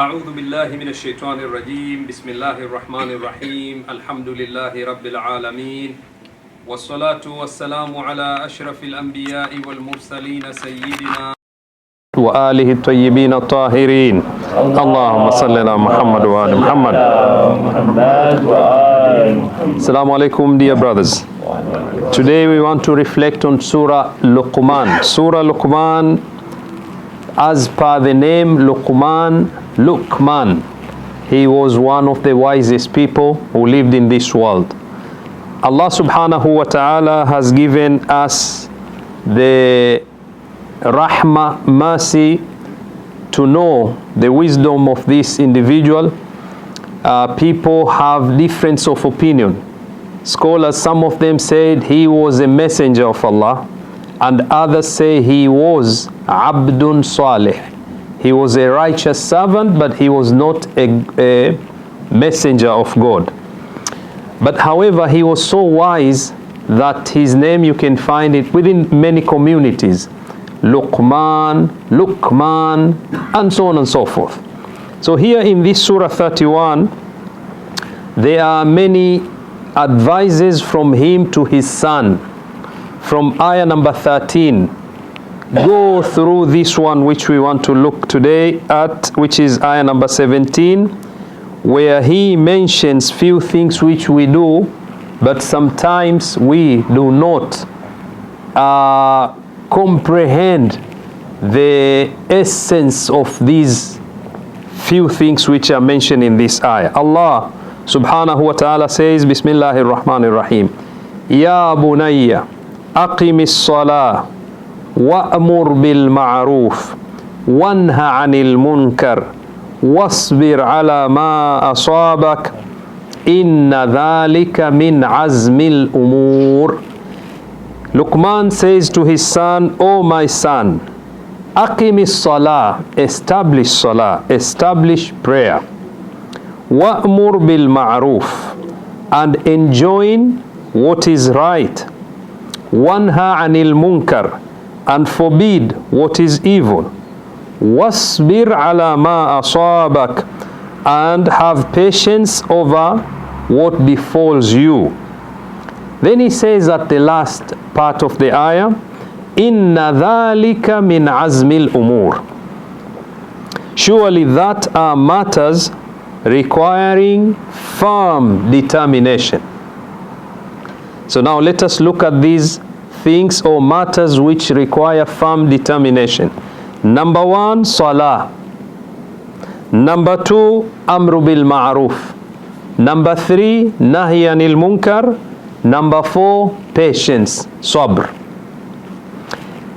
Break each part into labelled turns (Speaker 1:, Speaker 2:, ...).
Speaker 1: أعوذ بالله من الشيطان الرجيم بسم الله الرحمن الرحيم الحمد لله رب العالمين والصلاة والسلام على أشرف الأنبياء والمرسلين سيدنا وآله الطيبين الطاهرين اللهم صل على محمد وآل محمد. Assalamu alaikum, dear brothers. Today we want to reflect on Surah Luqman. Surah Luqman, as per the name Luqman, he was one of the wisest people who lived in this world. Allah subhanahu wa ta'ala has given us the rahmah, mercy, to know the wisdom of this individual. People have difference of opinion. Scholars, some of them said he was a messenger of Allah, and others say he was Abdun Salih. He was a righteous servant, but he was not a messenger of God. But however, he was so wise that his name, you can find it within many communities. Luqman, and so on and so forth. So here in this Surah 31, there are many advices from him to his son. From ayah number 13, go through this one which we want to look today at, which is ayah number 17, where he mentions few things which we do, but sometimes we do not comprehend the essence of these few things which are mentioned in this ayah. Allah subhanahu wa ta'ala says, Bismillahir Rahmanir Rahim, Ya bunayya aqimis salah wa'mur bil ma'ruf wanha 'anil munkar wasbir 'ala ma asabak inna dhalika min azmil umur. Luqman says to his son, O my son, aqimis salah, establish prayer, wa'mur bil ma'ruf, and enjoin what is right, wanha 'anil munkar, and forbid what is evil, wasbir 'ala ma asabak, and have patience over what befalls you. Then he says at the last part of the ayah, inna dhalika min azmil umur, surely that are matters requiring firm determination. So now let us look at these things or matters which require firm determination. Number 1, salah. Number 2, amru bil ma'ruf. Number 3, nahy anil munkar. Number 4, patience, sabr.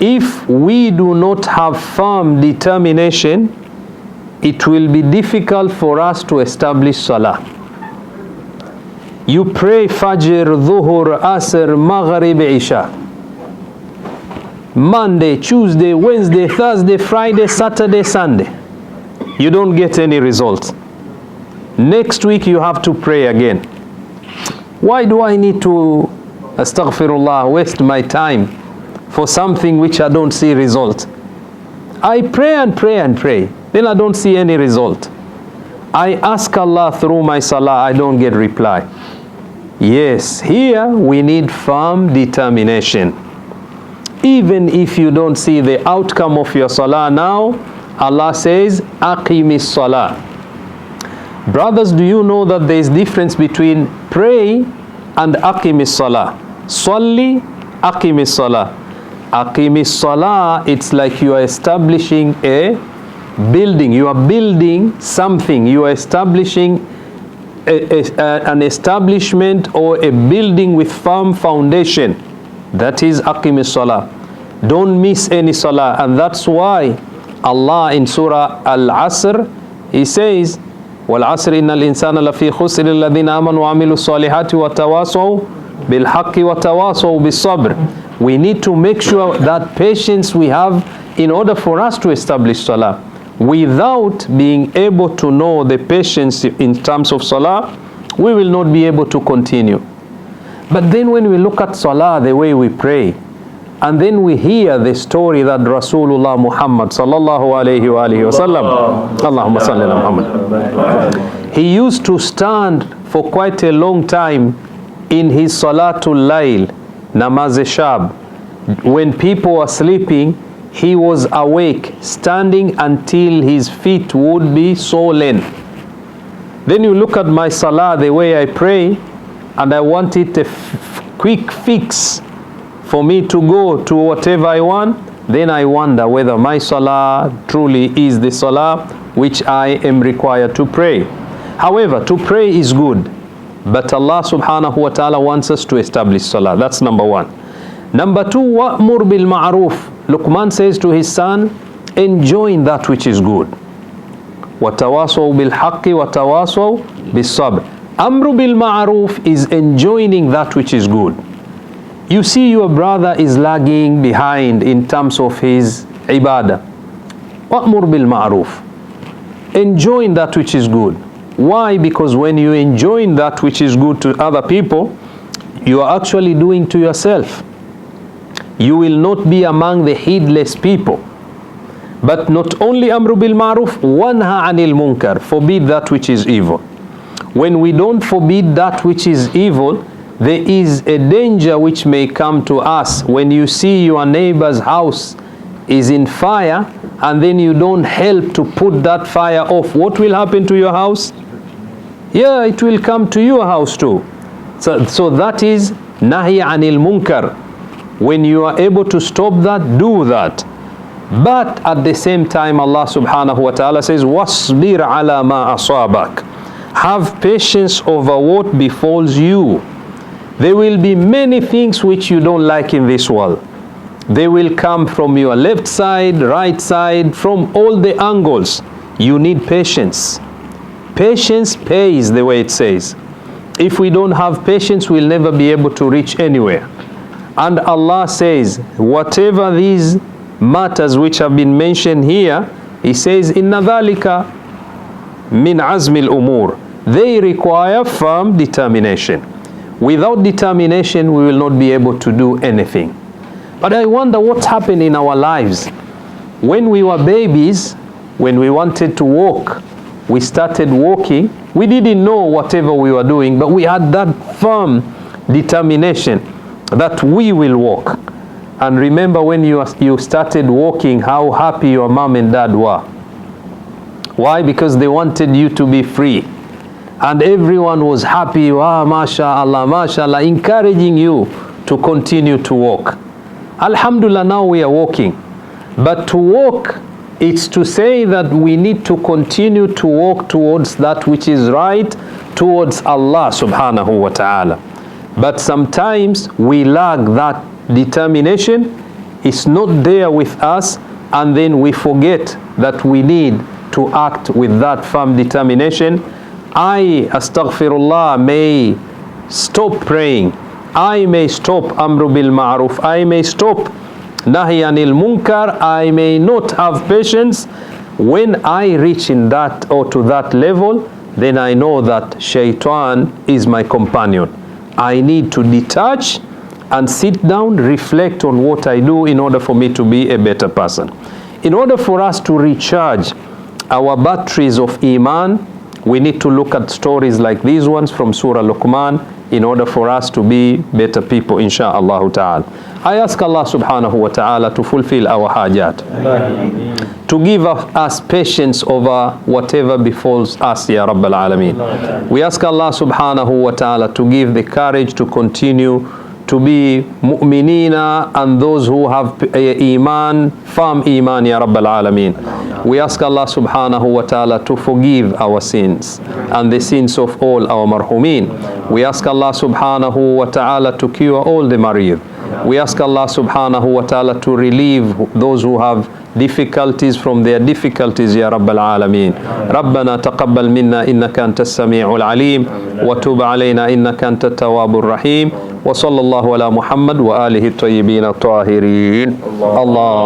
Speaker 1: If we do not have firm determination, it will be difficult for us to establish salah. You pray Fajr, Dhuhr, Asr, Maghrib, Isha. Monday, Tuesday, Wednesday, Thursday, Friday, Saturday, Sunday. You don't get any results. Next week you have to pray again. Why do I need to, astaghfirullah, waste my time for something which I don't see result? I pray and pray and pray, then I don't see any result. I ask Allah through my salah, I don't get reply. Yes, here we need firm determination. Even if you don't see the outcome of your salah now, Allah says, aqimis salah. Brothers, do you know that there is difference between pray and aqimis salah? Salli, aqimis salah. Aqimis salah, it's like you are establishing a building. You are building something. You are establishing an establishment or a building with firm foundation. That is aqimis salah. Don't miss any salah. And that's why Allah in Surah Al-Asr, He says, وَالْعَصْرِ إِنَّ الْإِنسَانَ لَفِي خُسْرٍ الَّذِينَ آمَنُوا وَعَمِلُوا الصَّالِحَاتِ وَتَوَاصَوْا بِالْحَقِّ وَتَوَاصَوْا بِالصَّبْرِ. We need to make sure that patience we have in order for us to establish salah. Without being able to know the patience in terms of salah, we will not be able to continue. But then when we look at salah, the way we pray, And then we hear the story that Rasulullah Muhammad sallallahu alayhi wa alihi wasallam, Allahumma salli ala Muhammad, he used to stand for quite a long time in his Salatul Layl, Namaz Shab. When people were sleeping, he was awake, standing until his feet would be swollen. Then you look at my salah, the way I pray, and I want it a quick fix for me to go to whatever I want, then I wonder whether my salah truly is the salah which I am required to pray. However, to pray is good, but Allah subhanahu wa ta'ala wants us to establish salah. That's number one. Number two, wa'mur bil ma'ruf. Luqman says to his son, enjoin that which is good. وَتَوَاصَوْا بِالْحَقِّ وَتَوَاصَوْا بِالصَّبْرِ. Amru bil ma'ruf is enjoining that which is good. You see your brother is lagging behind in terms of his ibadah. Wa'mur bil ma'ruf. Enjoin that which is good. Why? Because when you enjoin that which is good to other people, you are actually doing to yourself. You will not be among the heedless people. But not only amru bil ma'ruf, wanha anil munkar, forbid that which is evil. When we don't forbid that which is evil, there is a danger which may come to us. When you see your neighbor's house is in fire and then you don't help to put that fire off, what will happen to your house? Yeah, it will come to your house too. So that is nahi anil munkar. When you are able to stop that, do that. But at the same time, Allah subhanahu wa ta'ala says, وَاصْبِرْ عَلَى مَا أَصَابَكَ. Have patience over what befalls you. There will be many things which you don't like in this world. They will come from your left side, right side, from all the angles. You need patience. Patience pays, the way it says. If we don't have patience, we'll never be able to reach anywhere. And Allah says, whatever these matters which have been mentioned here, He says, Inna dhalika min azmil umur. They require firm determination. Without determination, we will not be able to do anything. But I wonder what happened in our lives. When we were babies, when we wanted to walk, we started walking. We didn't know whatever we were doing, but we had that firm determination that we will walk. And remember when you started walking, how happy your mom and dad were. Why? Because they wanted you to be free. And everyone was happy, wow, mashallah, encouraging you to continue to walk. Alhamdulillah, now we are walking. But to walk, it's to say that we need to continue to walk towards that which is right, towards Allah subhanahu wa ta'ala. But sometimes we lack that determination. It's not there with us, and then we forget that we need to act with that firm determination. I, astaghfirullah, may stop praying. I may stop amru bil ma'ruf. I may stop nahi anil munkar. I may not have patience. When I reach in that or to that level, then I know that shaitan is my companion. I need to detach and sit down, reflect on what I do in order for me to be a better person. In order for us to recharge our batteries of Iman, we need to look at stories like these ones from Surah Luqman in order for us to be better people, insha'Allah ta'ala. I ask Allah subhanahu wa ta'ala to fulfill our hajat, to give us patience over whatever befalls us, ya Rabbal Alameen. We ask Allah subhanahu wa ta'ala to give the courage to continue to be mu'minina and those who have iman, firm iman, ya Rabbal Alameen. We ask Allah subhanahu wa ta'ala to forgive our sins and the sins of all our marhumeen. We ask Allah subhanahu wa ta'ala to cure all the marid. We ask Allah subhanahu wa ta'ala to relieve those who have difficulties from their difficulties, ya Rabbal Alameen. Rabbana taqabbal minna innaka antas sami'ul alim wa tub alayna innaka antat tawwabur rahim. Wa sallallahu ala Muhammad wa alihi at-tayyibin at-tahirin. Allah